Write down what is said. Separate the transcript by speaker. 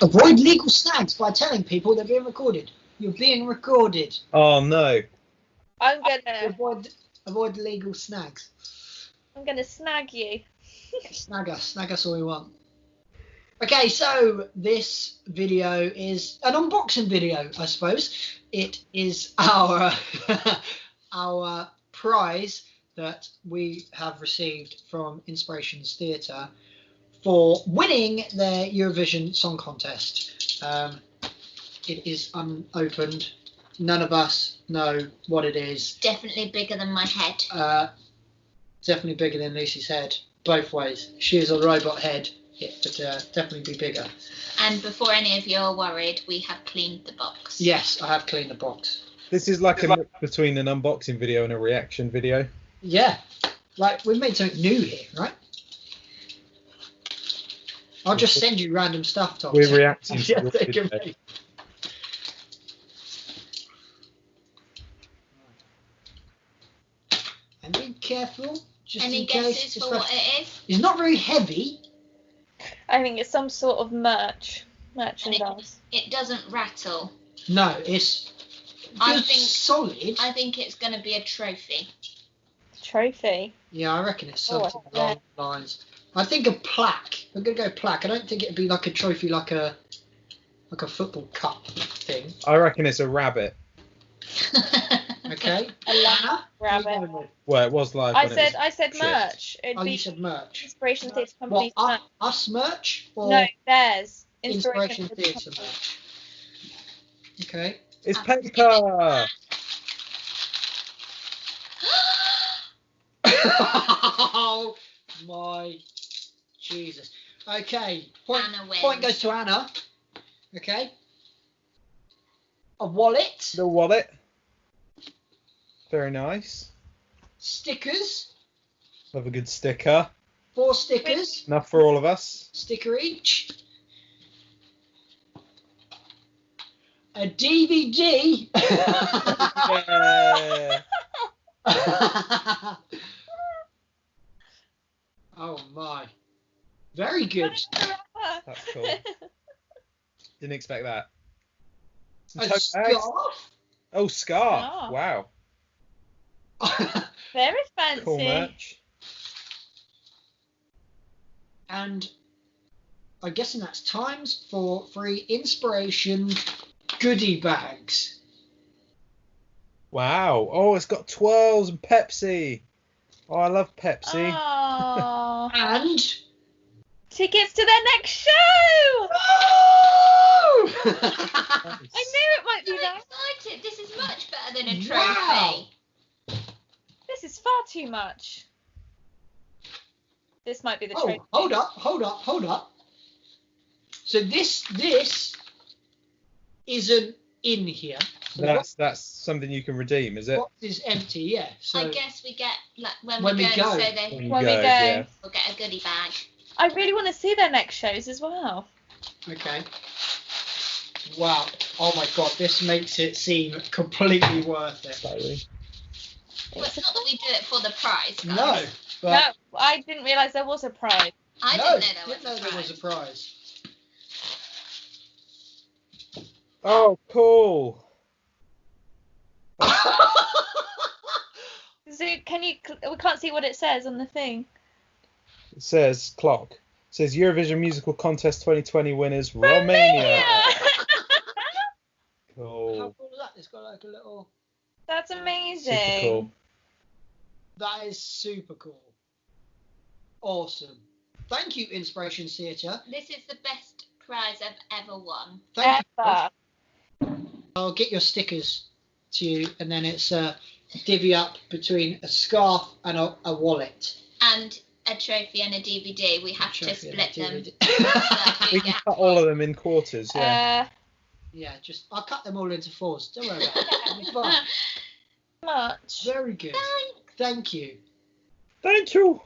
Speaker 1: Avoid legal snags by telling people they're being recorded. You're being recorded.
Speaker 2: Oh no.
Speaker 3: I'm gonna
Speaker 1: Avoid legal snags.
Speaker 3: snag you.
Speaker 1: Snag us all we want. Okay, so this video is an unboxing video, I suppose. It is our our prize that we have received from Inspirations Theatre for winning their Eurovision Song Contest. It is unopened. None of us know what it is.
Speaker 4: Definitely bigger than my head.
Speaker 1: Definitely bigger than Lucy's head. Both ways. She is a robot head. It would definitely be bigger.
Speaker 4: And before any of you are worried, we have cleaned the box.
Speaker 1: Yes, I have cleaned the box.
Speaker 2: This is like a mix between an unboxing video and a reaction video.
Speaker 1: Yeah. Like, we've made something new here, right? I'll just send you random stuff, Tom.
Speaker 2: We're reacting to
Speaker 1: Yeah,
Speaker 2: your
Speaker 1: they
Speaker 2: video.
Speaker 1: can be. And be careful. Just
Speaker 4: Any
Speaker 1: in case.
Speaker 4: guesses for what it is?
Speaker 1: It's not very heavy.
Speaker 3: I think it's some sort of merchandise.
Speaker 4: It doesn't rattle.
Speaker 1: No, it's
Speaker 4: I
Speaker 1: good,
Speaker 4: think-
Speaker 1: solid.
Speaker 4: I think it's going to be a trophy.
Speaker 3: Trophy.
Speaker 1: Yeah, I reckon it's
Speaker 3: Oh,
Speaker 1: something
Speaker 3: yeah.
Speaker 1: along the lines. I think a plaque. I'm gonna go plaque. I don't think it'd be like a trophy, like a football cup thing.
Speaker 2: I reckon it's a rabbit.
Speaker 1: Okay.
Speaker 3: A
Speaker 1: Anna, what are you
Speaker 3: rabbit.
Speaker 1: going with?
Speaker 2: Well, it was live.
Speaker 3: I
Speaker 2: when it was
Speaker 3: said
Speaker 2: shipped.
Speaker 3: merch. It'd
Speaker 1: Oh,
Speaker 3: be
Speaker 1: you said merch.
Speaker 3: Inspiration Theatre
Speaker 1: What?
Speaker 3: Company's merch.
Speaker 1: Us merch or
Speaker 3: No, theirs.
Speaker 1: Inspiration
Speaker 3: Theatre
Speaker 1: Theatre
Speaker 3: Company.
Speaker 1: merch? Okay.
Speaker 2: It's paper.
Speaker 1: Oh my Jesus. Okay.
Speaker 4: Anna wins.
Speaker 1: Point goes to Anna. Okay. A wallet.
Speaker 2: The wallet. Very nice.
Speaker 1: Stickers.
Speaker 2: Love a good sticker.
Speaker 1: 4 stickers.
Speaker 2: Enough for all of us.
Speaker 1: Sticker each. A DVD.
Speaker 2: Yeah.
Speaker 1: Oh my. Very good.
Speaker 2: That's cool. Didn't expect that. Some
Speaker 1: A
Speaker 2: tote bags.
Speaker 1: scarf.
Speaker 2: Oh, scarf.
Speaker 3: Scarf.
Speaker 2: Wow.
Speaker 3: Very fancy.
Speaker 2: Cool merch.
Speaker 1: And I'm guessing that's times for free inspiration goodie bags.
Speaker 2: Wow. Oh, it's got twirls and Pepsi. Oh, I love Pepsi.
Speaker 3: Oh.
Speaker 1: And
Speaker 3: Tickets to their next show!
Speaker 1: oh!
Speaker 3: I knew it might
Speaker 4: I'm
Speaker 3: be
Speaker 4: so
Speaker 3: that.
Speaker 4: excited. This is much better than a trophy.
Speaker 1: Wow.
Speaker 3: This is far too much. This might be the trophy.
Speaker 1: hold up. So this isn't in here. So
Speaker 2: That's something you can redeem, is it?
Speaker 1: box is empty, yeah. So
Speaker 4: I guess we get, like, when
Speaker 1: When
Speaker 4: we
Speaker 1: we
Speaker 4: go,
Speaker 1: go.
Speaker 4: so
Speaker 2: When
Speaker 3: When we go.
Speaker 2: yeah.
Speaker 4: we'll get a goodie bag.
Speaker 3: I really want to see their next shows as well.
Speaker 1: okay. Wow. Oh my god, this makes it seem completely worth it.
Speaker 2: Slightly.
Speaker 4: Well, it's not that we do it for the prize, guys.
Speaker 1: No, but
Speaker 3: No, I didn't realise there was a prize.
Speaker 4: I
Speaker 1: no,
Speaker 4: didn't know there was a prize.
Speaker 1: prize.
Speaker 2: Oh, cool.
Speaker 3: So we can't see what it says on the thing.
Speaker 2: It says clock. It says Eurovision Musical Contest 2020 winners Romania.
Speaker 1: How
Speaker 2: Cool.
Speaker 1: cool is that? It's got like a little.
Speaker 3: That's amazing.
Speaker 2: Super cool.
Speaker 1: That is super cool. Awesome. Thank you, Inspiration Theatre.
Speaker 4: This is the best prize I've ever won.
Speaker 1: Thank you.
Speaker 3: Ever.
Speaker 1: I'll get your stickers to you, and then it's divvy up between a scarf and a wallet.
Speaker 4: And a trophy and a DVD. We have to
Speaker 1: Trophy and
Speaker 4: split
Speaker 1: a
Speaker 4: them.
Speaker 1: DVD.
Speaker 2: We can cut all of them in quarters, yeah.
Speaker 1: Yeah, just I'll cut them all into 4s. Don't worry about it. It'll be fine.
Speaker 3: Much.
Speaker 1: Very good. Thank you.
Speaker 2: Thank you.